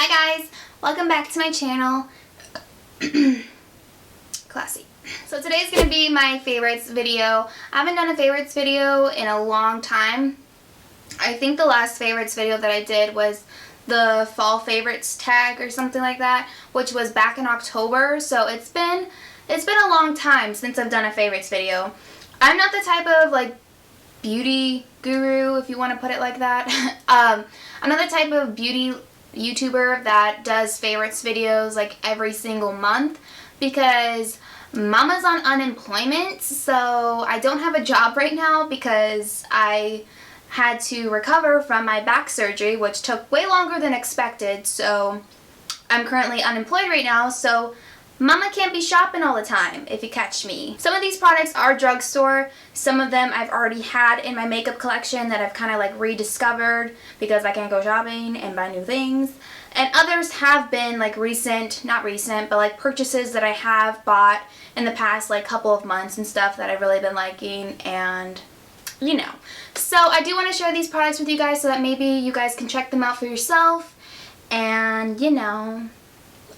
Hi guys, welcome back to my channel. Classy. So today's going to be my favorites video. I haven't done a favorites video in a long time. I think the last favorites video that I did was the fall favorites tag or something like that, which was back in October. So it's been a long time since I've done a favorites video. I'm not the type of like beauty guru, if you want to put it like that. I'm not the type of beauty YouTuber that does favorites videos like every single month because Mama's on unemployment, so I don't have a job right now because I had to recover from my back surgery, which took way longer than expected. So I'm currently unemployed right now, so Mama can't be shopping all the time, if you catch me. Some of these products are drugstore. Some of them I've already had in my makeup collection that I've kind of like rediscovered because I can't go shopping and buy new things. And others have been like not recent, but like purchases that I have bought in the past like couple of months and stuff that I've really been liking, and you know. So I do want to share these products with you guys so that maybe you guys can check them out for yourself and, you know,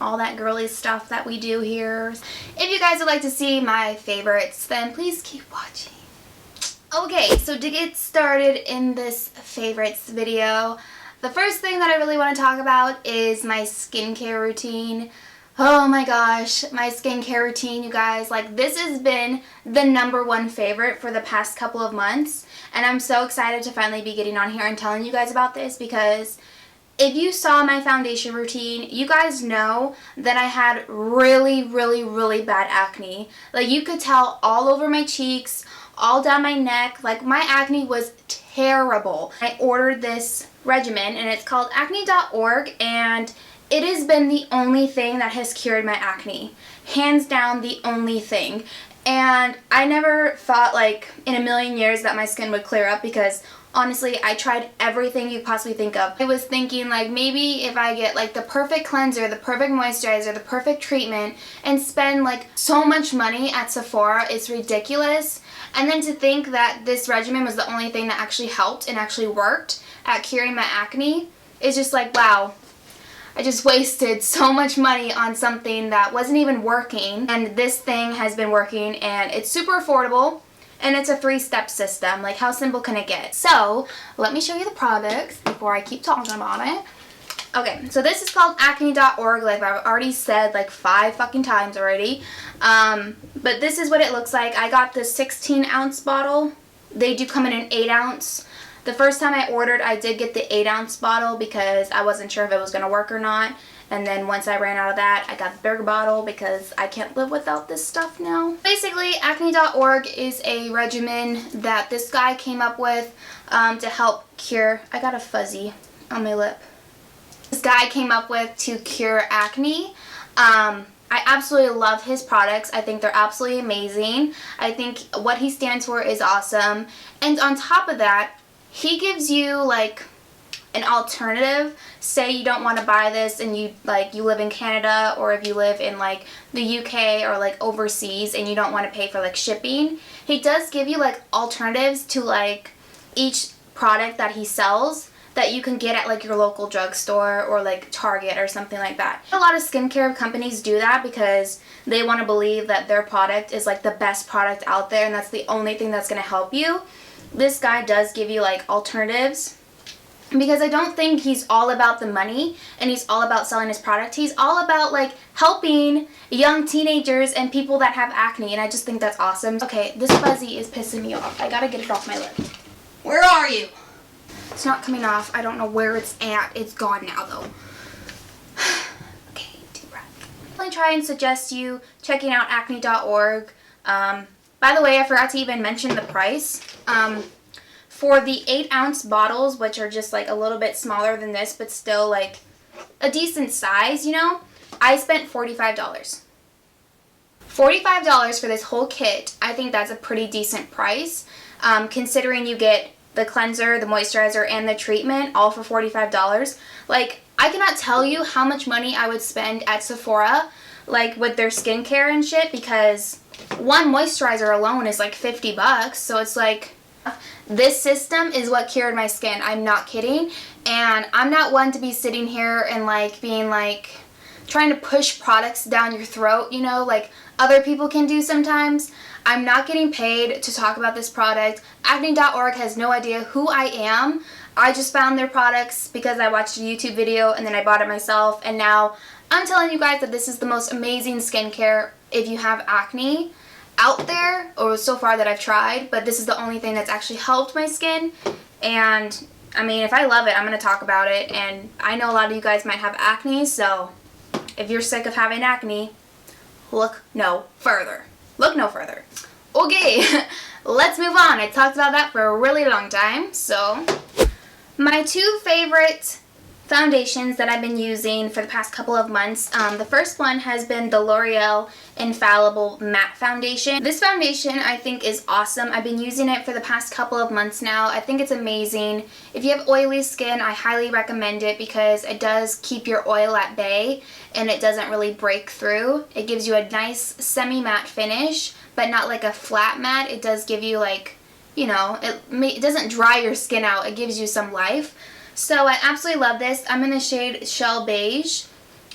all that girly stuff that we do here. If you guys would like to see my favorites, then please keep watching. Okay, so to get started in this favorites video, the first thing that I really want to talk about is my skincare routine. Oh my gosh, my skincare routine, you guys. Like, this has been the #1 favorite for the past couple of months, and I'm so excited to finally be getting on here and telling you guys about this because if you saw my foundation routine, you guys know that I had really bad acne. Like, you could tell all over my cheeks, all down my neck. Like, my acne was terrible. I ordered this regimen, and it's called acne.org, and it has been the only thing that has cured my acne. Hands down, the only thing. And I never thought, like, in a million years that my skin would clear up because honestly, I tried everything you could possibly think of. I was thinking, like, maybe if I get, like, the perfect cleanser, the perfect moisturizer, the perfect treatment, and spend, like, so much money at Sephora, it's ridiculous. And then to think that this regimen was the only thing that actually helped and actually worked at curing my acne is just like, wow. I just wasted so much money on something that wasn't even working, and this thing has been working, and it's super affordable. And it's a 3-step system. Like, how simple can it get? So, let me show you the products before I keep talking about it. Okay, so this is called acne.org, like I've already said like 5 fucking times already. But this is what it looks like. I got this 16-ounce bottle. They do come in an 8-ounce. The first time I ordered, I did get the 8-ounce bottle because I wasn't sure if it was going to work or not. And then once I ran out of that, I got the bigger bottle because I can't live without this stuff now. Basically, acne.org is a regimen that this guy came up with to help cure... I got a fuzzy on my lip. This guy came up with to cure acne. I absolutely love his products. I think they're absolutely amazing. I think what he stands for is awesome. And on top of that, he gives you like an alternative. Say you don't want to buy this and you live in Canada, or if you live in like the UK or like overseas and you don't want to pay for like shipping, he does give you like alternatives to like each product that he sells that you can get at like your local drugstore or like Target or something like that. A lot of skincare companies do that because they want to believe that their product is like the best product out there and that's the only thing that's going to help you. This guy does give you like alternatives, because I don't think he's all about the money and he's all about selling his product. He's all about like helping young teenagers and people that have acne, and I just think that's awesome. Okay, this fuzzy is pissing me off. I gotta get it off my lip. Where are you? It's not coming off. I don't know where it's at. It's gone now though. Okay, deep breath. I'll try and suggest you checking out acne.org. By the way, I forgot to even mention the price. For the 8-ounce bottles, which are just like a little bit smaller than this, but still like a decent size, you know, I spent $45. $45 for this whole kit. I think that's a pretty decent price, considering you get the cleanser, the moisturizer, and the treatment all for $45. Like, I cannot tell you how much money I would spend at Sephora, like with their skincare and shit, because one moisturizer alone is like $50, so it's like This system is what cured my skin. I'm not kidding. And I'm not one to be sitting here and like being like trying to push products down your throat, you know, like other people can do sometimes. I'm not getting paid to talk about this product. Acne.org has no idea who I am. I just found their products because I watched a YouTube video and then I bought it myself, and now I'm telling you guys that this is the most amazing skincare if you have acne out there, or so far that I've tried, but this is the only thing that's actually helped my skin. And I mean, if I love it, I'm going to talk about it, and I know a lot of you guys might have acne, so if you're sick of having acne, look no further. Look no further. Okay, let's move on. I talked about that for a really long time. So, my two favorite foundations that I've been using for the past couple of months. The first one has been the Lore'l Infallible Matte Foundation. This foundation I think is awesome. I've been using it for the past couple of months now. I think it's amazing. If you have oily skin, I highly recommend it because it does keep your oil at bay and it doesn't really break through. It gives you a nice semi-matte finish, but not like a flat matte. It does give you like, you know, it doesn't dry your skin out. It gives you some life. So I absolutely love this. I'm in the shade Shell Beige.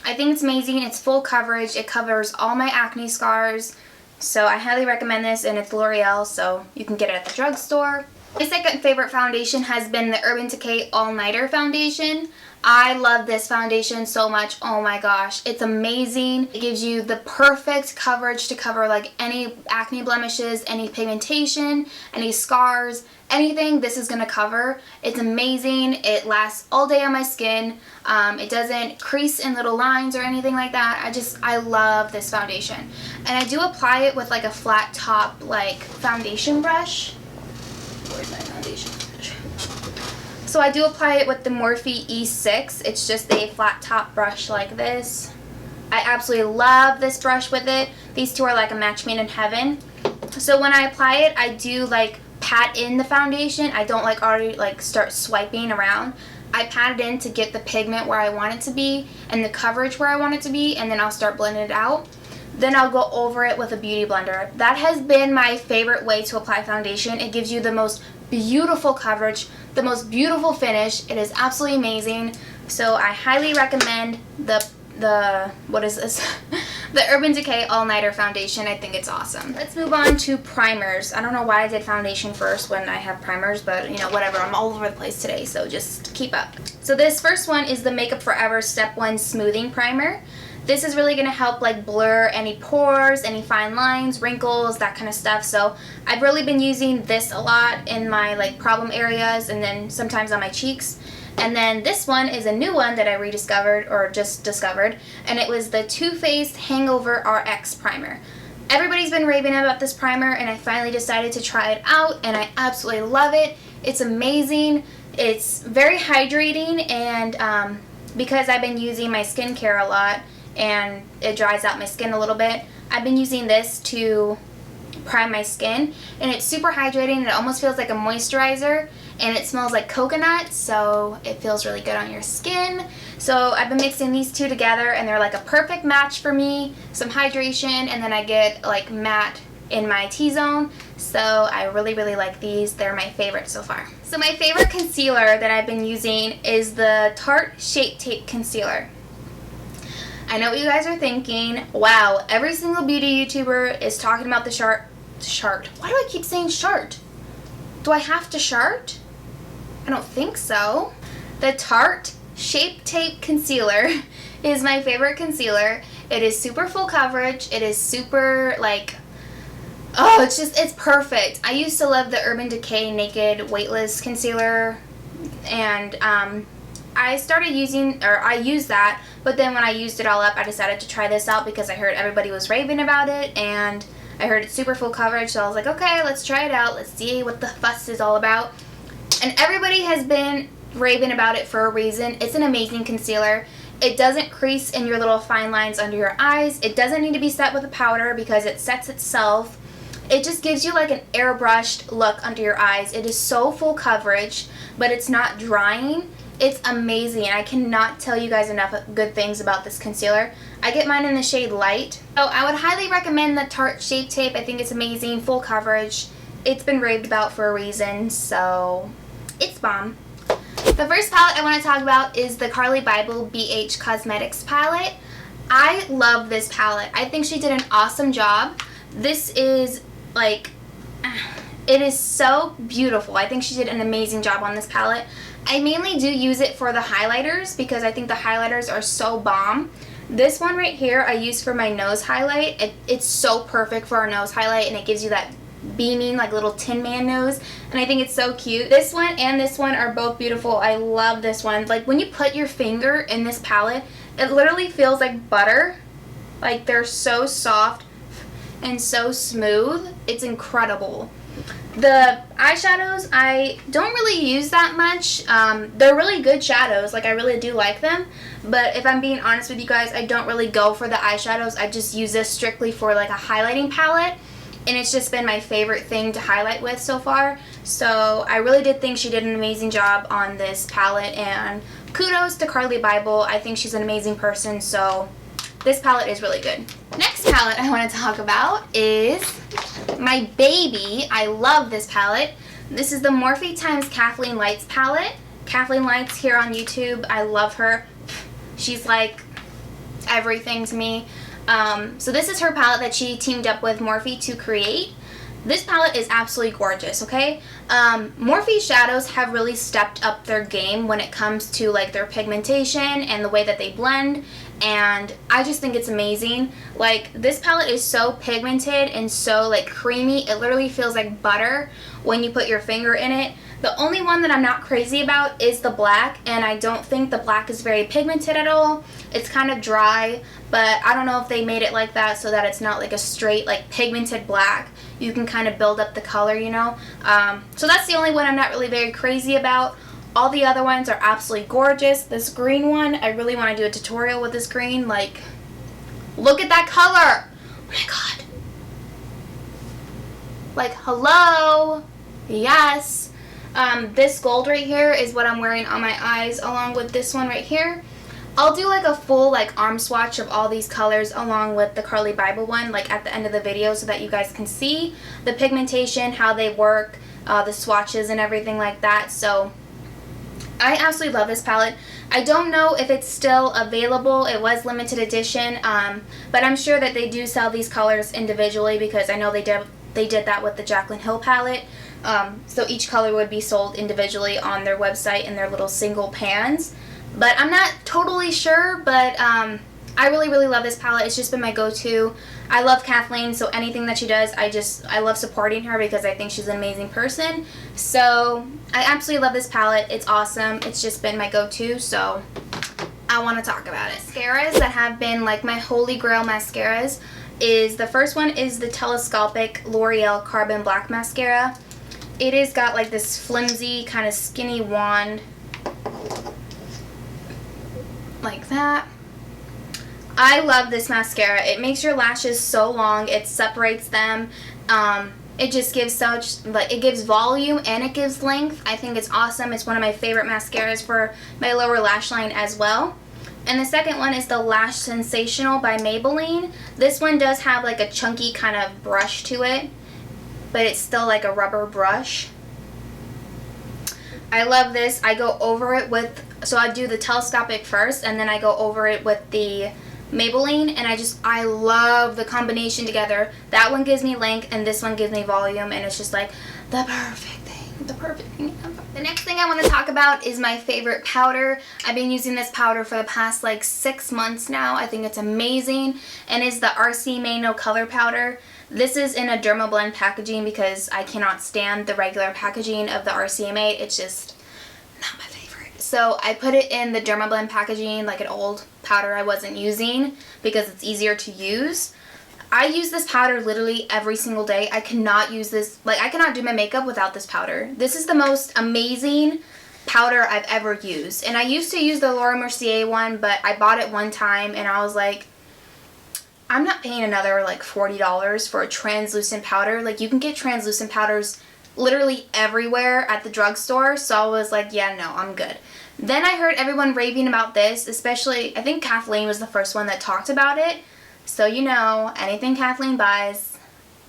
I think it's amazing. It's full coverage. It covers all my acne scars. So I highly recommend this, and it's Lore'l, so you can get it at the drugstore. My second favorite foundation has been the Urban Decay All Nighter Foundation. I love this foundation so much. Oh my gosh, it's amazing. It gives you the perfect coverage to cover like any acne blemishes, any pigmentation, any scars, anything this is gonna cover. It's amazing. It lasts all day on my skin. It doesn't crease in little lines or anything like that. I love this foundation. And I do apply it with like a flat top like foundation brush. Where's my foundation brush? So I do apply it with the Morphe E6. It's just a flat top brush like this. I absolutely love this brush with it. These two are like a match made in heaven. So when I apply it, I do like pat in the foundation. I don't like already like start swiping around. I pat it in to get the pigment where I want it to be and the coverage where I want it to be, and then I'll start blending it out. Then I'll go over it with a beauty blender. That has been my favorite way to apply foundation. It gives you the most beautiful coverage, the most beautiful finish. It is absolutely amazing. So I highly recommend the what is this? The Urban Decay All Nighter Foundation. I think it's awesome. Let's move on to primers. I don't know why I did foundation first when I have primers, but you know, whatever. I'm all over the place today, so just keep up. So this first one is the Makeup Forever Step 1 Smoothing Primer. This is really going to help like blur any pores, any fine lines, wrinkles, that kind of stuff. So I've really been using this a lot in my like problem areas, and then sometimes on my cheeks. And then this one is a new one that I rediscovered, or just discovered, and it was the Too Faced Hangover RX Primer. Everybody's been raving about this primer, and I finally decided to try it out, and I absolutely love it. It's amazing. It's very hydrating, and because I've been using my skincare a lot, and it dries out my skin a little bit, I've been using this to prime my skin, and it's super hydrating. It almost feels like a moisturizer, and it smells like coconut, so it feels really good on your skin. So I've been mixing these two together, and they're like a perfect match for me. Some hydration, and then I get like matte in my T-zone. So I really, really like these. They're my favorite so far. So my favorite concealer that I've been using is the Tarte Shape Tape Concealer. I know what you guys are thinking. Wow, every single beauty YouTuber is talking about the Chart. Why do I keep saying Chart? Do I have to Chart? I don't think so. The Tarte Shape Tape Concealer is my favorite concealer. It is super full coverage. It is super like, oh, it's perfect. I used to love the Urban Decay Naked Weightless Concealer, and I started using, or I used that, but then when I used it all up, I decided to try this out because I heard everybody was raving about it, and I heard it's super full coverage, so I was like, okay, let's try it out. Let's see what the fuss is all about. And everybody has been raving about it for a reason. It's an amazing concealer. It doesn't crease in your little fine lines under your eyes. It doesn't need to be set with a powder because it sets itself. It just gives you like an airbrushed look under your eyes. It is so full coverage, but it's not drying. It's amazing. I cannot tell you guys enough good things about this concealer. I get mine in the shade Light. So I would highly recommend the Tarte Shape Tape. I think it's amazing, full coverage, it's been raved about for a reason, so it's bomb. The first palette I want to talk about is the Kathleenlightsxmorphe BH Cosmetics palette. I love this palette. I think she did an awesome job. This is like, it is so beautiful. I think she did an amazing job on this palette. I mainly do use it for the highlighters because I think the highlighters are so bomb. This one right here I use for my nose highlight. It's so perfect for our nose highlight, and it gives you that beaming like little Tin Man nose, and I think it's so cute. This one and this one are both beautiful. I love this one. Like when you put your finger in this palette, it literally feels like butter. Like they're so soft and so smooth. It's incredible. The eyeshadows I don't really use that much. They're really good shadows. Like I really do like them. But if I'm being honest with you guys, I don't really go for the eyeshadows. I just use this strictly for like a highlighting palette. And it's just been my favorite thing to highlight with so far. So I really did think she did an amazing job on this palette. And kudos to Kathleenlightsxmorphe. I think she's an amazing person. So this palette is really good. Next palette I want to talk about is my baby. I love this palette. This is the Morphe x Kathleen Lights palette. Kathleen Lights here on YouTube. I love her. She's like everything to me. So this is her palette that she teamed up with Morphe to create. This palette is absolutely gorgeous, okay? Morphe's shadows have really stepped up their game when it comes to like their pigmentation and the way that they blend, and I just think it's amazing. Like this palette is so pigmented and so like creamy. It literally feels like butter when you put your finger in it. The only one that I'm not crazy about is the black, and I don't think the black is very pigmented at all. It's kind of dry, but I don't know if they made it like that so that it's not like a straight like pigmented black. You can kind of build up the color, you know. So that's the only one I'm not really very crazy about. All the other ones are absolutely gorgeous. This green one, I really want to do a tutorial with this green. Like, look at that color. Oh my god. Like, hello. Yes. This gold right here is what I'm wearing on my eyes along with this one right here. I'll do like a full like arm swatch of all these colors along with the Kathleenlightsxmorphe one like at the end of the video so that you guys can see the pigmentation, how they work, the swatches and everything like that. So I absolutely love this palette. I don't know if it's still available. It was limited edition, but I'm sure that they do sell these colors individually because I know they did that with the Jaclyn Hill palette. So each color would be sold individually on their website in their little single pans. But I'm not totally sure, but I really, really love this palette. It's just been my go-to. I love Kathleen, so anything that she does, I love supporting her because I think she's an amazing person. So I absolutely love this palette. It's awesome. It's just been my go-to, so I want to talk about it. Mascaras that have been like my holy grail mascaras is, the first one is the Telescopic Lore'l Carbon Black Mascara. It has got like this flimsy kind of skinny wand like that. I love this mascara. It makes your lashes so long. It separates them. It just gives such, like, it gives volume and it gives length. I think it's awesome. It's one of my favorite mascaras for my lower lash line as well. And the second one is the Lash Sensational by Maybelline. This one does have like a chunky kind of brush to it, but it's still like a rubber brush. I love this. I go over it with, so I do the Telescopic first and then I go over it with the Maybelline, and I love the combination together. That one gives me length and this one gives me volume, and it's just like the perfect thing ever. The next thing I want to talk about is my favorite powder. I've been using this powder for the past like 6 months now. I think it's amazing, and it's the RCMA No Color Powder. This is in a Dermablend packaging because I cannot stand the regular packaging of the RCMA. It's just not my favorite. So I put it in the Dermablend packaging, like an old powder I wasn't using because it's easier to use. I use this powder literally every single day. I cannot use this, like I cannot do my makeup without this powder. This is the most amazing powder I've ever used. And I used to use the Laura Mercier one, but I bought it one time and I was like, I'm not paying another like $40 for a translucent powder. Like, you can get translucent powders literally everywhere at the drugstore. So I was like, yeah, no, I'm good. Then I heard everyone raving about this, especially, I think Kathleen was the first one that talked about it. So, you know, anything Kathleen buys,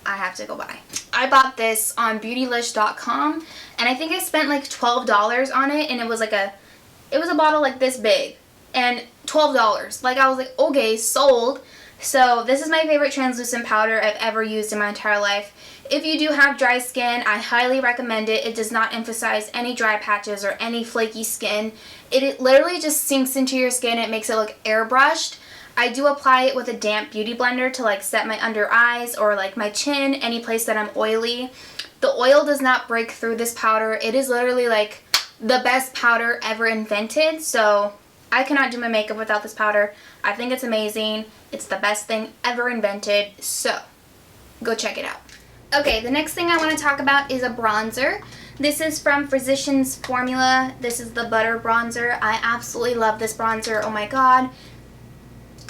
I have to go buy. I bought this on beautylish.com, and I think I spent like $12 on it, and it was a bottle like this big, and $12. Like, I was like, okay, sold. So this is my favorite translucent powder I've ever used in my entire life. If you do have dry skin, I highly recommend it. It does not emphasize any dry patches or any flaky skin. It literally just sinks into your skin. It makes it look airbrushed. I do apply it with a damp beauty blender to like set my under eyes or like my chin, any place that I'm oily. The oil does not break through this powder. It is literally like the best powder ever invented. So I cannot do my makeup without this powder. I think it's amazing. It's the best thing ever invented. So go check it out. Okay, the next thing I want to talk about is a bronzer. This is from Physicians Formula. This is the Butter Bronzer. I absolutely love this bronzer. Oh my god.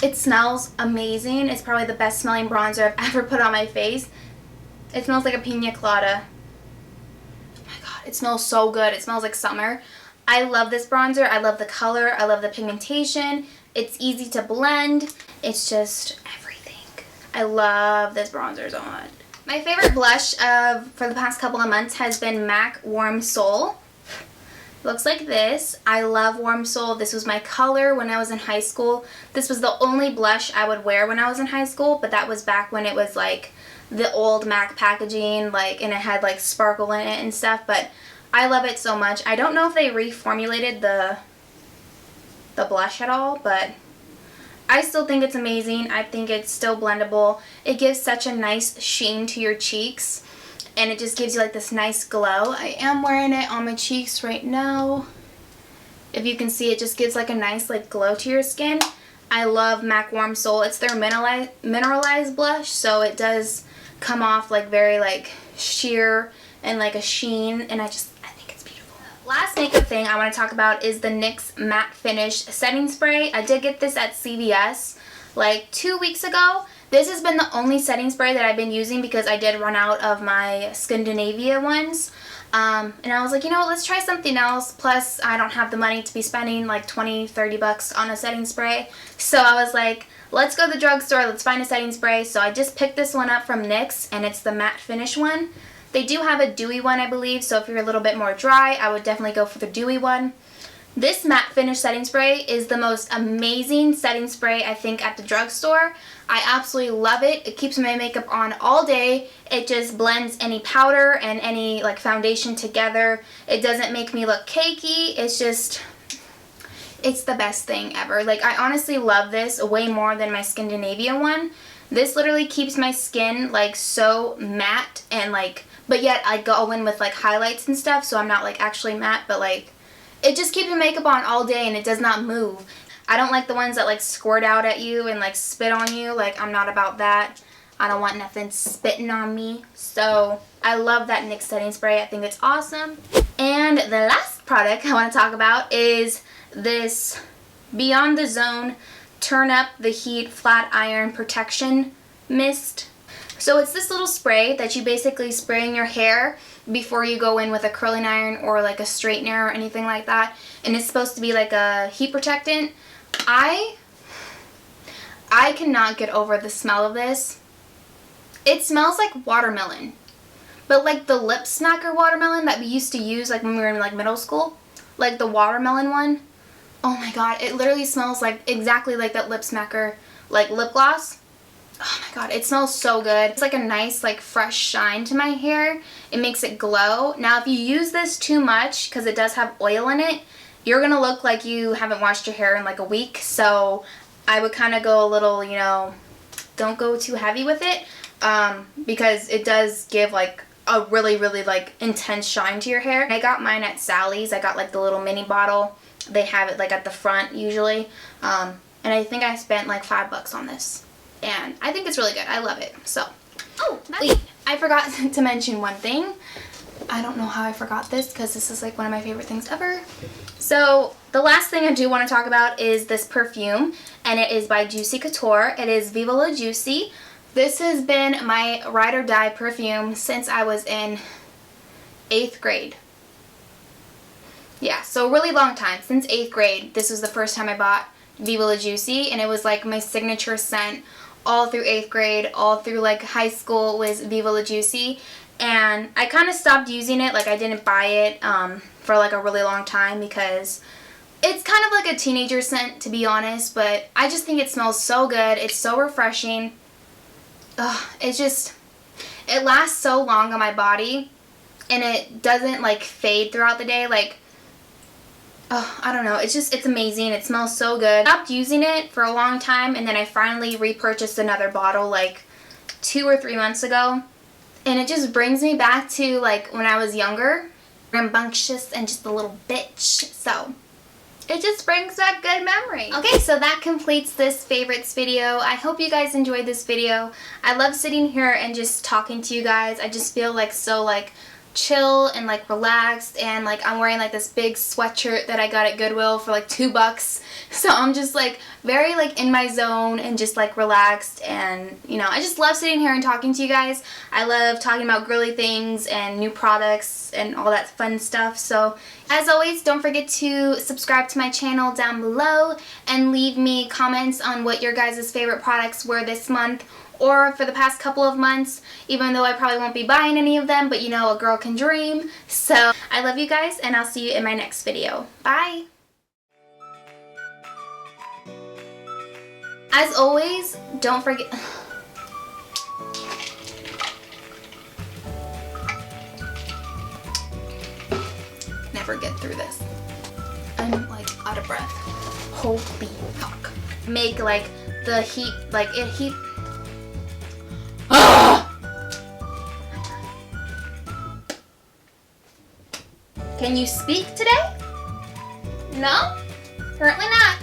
It smells amazing. It's probably the best smelling bronzer I've ever put on my face. It smells like a pina colada. Oh my god, it smells so good. It smells like summer. I love this bronzer. I love the color. I love the pigmentation. It's easy to blend. It's just everything. I love this bronzer so much. My favorite blush for the past couple of months has been MAC Warm Soul. Looks like this. I love Warm Soul. This was my color when I was in high school. This was the only blush I would wear when I was in high school, but that was back when it was like the old MAC packaging, like, and it had like sparkle in it and stuff, but I love it so much. I don't know if they reformulated the blush at all, but I still think it's amazing. I think it's still blendable. It gives such a nice sheen to your cheeks, and it just gives you like this nice glow. I am wearing it on my cheeks right now. If you can see, it just gives like a nice like glow to your skin. I love MAC Warm Soul. It's their mineralized blush, so it does come off like very like sheer and like a sheen, and I think it's beautiful. Last makeup thing I want to talk about is the NYX Matte Finish Setting Spray. I did get this at CVS like 2 weeks ago. This has been the only setting spray that I've been using because I did run out of my Scandinavia ones. And I was like, you know what, let's try something else. Plus, I don't have the money to be spending like 20, 30 bucks on a setting spray. So I was like, let's go to the drugstore, let's find a setting spray. So I just picked this one up from NYX, and it's the matte finish one. They do have a dewy one, I believe, so if you're a little bit more dry, I would definitely go for the dewy one. This matte finish setting spray is the most amazing setting spray I think at the drugstore. I absolutely love it. It keeps my makeup on all day. It just blends any powder and any like foundation together. It doesn't make me look cakey. It's the best thing ever. Like, I honestly love this way more than my Scandinavia one. This literally keeps my skin like so matte and like, but yet I go in with like highlights and stuff, so I'm not like actually matte, but like it just keeps my makeup on all day and it does not move. I don't like the ones that like squirt out at you and like spit on you. Like, I'm not about that. I don't want nothing spitting on me. So I love that NYX setting spray. I think it's awesome. And the last product I want to talk about is this Beyond the Zone Turn Up the Heat Flat Iron Protection Mist. So it's this little spray that you basically spray in your hair before you go in with a curling iron or like a straightener or anything like that. And it's supposed to be like a heat protectant. I cannot get over the smell of this. It smells like watermelon. But like the lip smacker watermelon that we used to use like when we were in like middle school. Like the watermelon one. Oh my god, it literally smells like exactly like that lip smacker like lip gloss. Oh my god, it smells so good. It's like a nice like fresh shine to my hair. It makes it glow. Now if you use this too much, because it does have oil in it, you're gonna look like you haven't washed your hair in like a week. So I would kind of go a little, you know, don't go too heavy with it, because it does give like a really like intense shine to your hair. I got mine at Sally's. I got like the little mini bottle. They have it like at the front usually, and I think I spent like $5 on this. And I think it's really good. I love it. So, oh, wait, I forgot to mention one thing. I don't know how I forgot this because this is like one of my favorite things ever. So, the last thing I do want to talk about is this perfume, and it is by Juicy Couture. It is Viva La Juicy. This has been my ride or die perfume since I was in 8th grade. Yeah, so a really long time. Since 8th grade, this was the first time I bought Viva La Juicy, and it was like my signature scent all through 8th grade, all through like high school was Viva La Juicy. And I kind of stopped using it. Like, I didn't buy it for like a really long time because it's kind of like a teenager scent, to be honest, but I just think it smells so good. It's so refreshing. It lasts so long on my body, and it doesn't like fade throughout the day. Like, I don't know. It's amazing. It smells so good. I stopped using it for a long time, and then I finally repurchased another bottle like 2 or 3 months ago. And it just brings me back to like when I was younger, rambunctious and just a little bitch. So it just brings back good memories. Okay, so that completes this favorites video. I hope you guys enjoyed this video. I love sitting here and just talking to you guys. I just feel like so like chill and like relaxed, and like I'm wearing like this big sweatshirt that I got at Goodwill for like $2. So I'm just like very like in my zone and just like relaxed, and you know, I just love sitting here and talking to you guys. I love talking about girly things and new products and all that fun stuff. So as always, don't forget to subscribe to my channel down below and leave me comments on what your guys' favorite products were this month or for the past couple of months, even though I probably won't be buying any of them, but you know, a girl can dream. So I love you guys, and I'll see you in my next video. Bye! As always, don't forget... Never get through this. I'm like out of breath. Holy fuck. Make like the heat, like it heat... Can you speak today? No? Apparently not.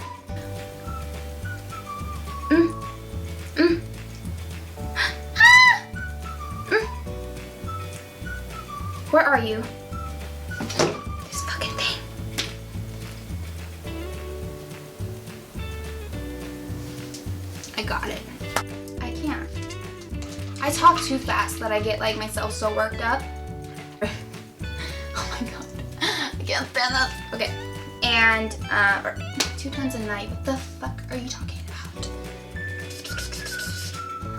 Where are you? This fucking thing. I got it. I can't. I talk too fast that I get like myself so worked up. Oh my god. I can't stand that. Okay. And 2 times a night. What the fuck are you talking about?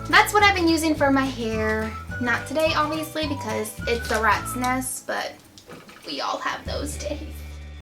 That's what I've been using for my hair. Not today, obviously, because it's a rat's nest, but we all have those days.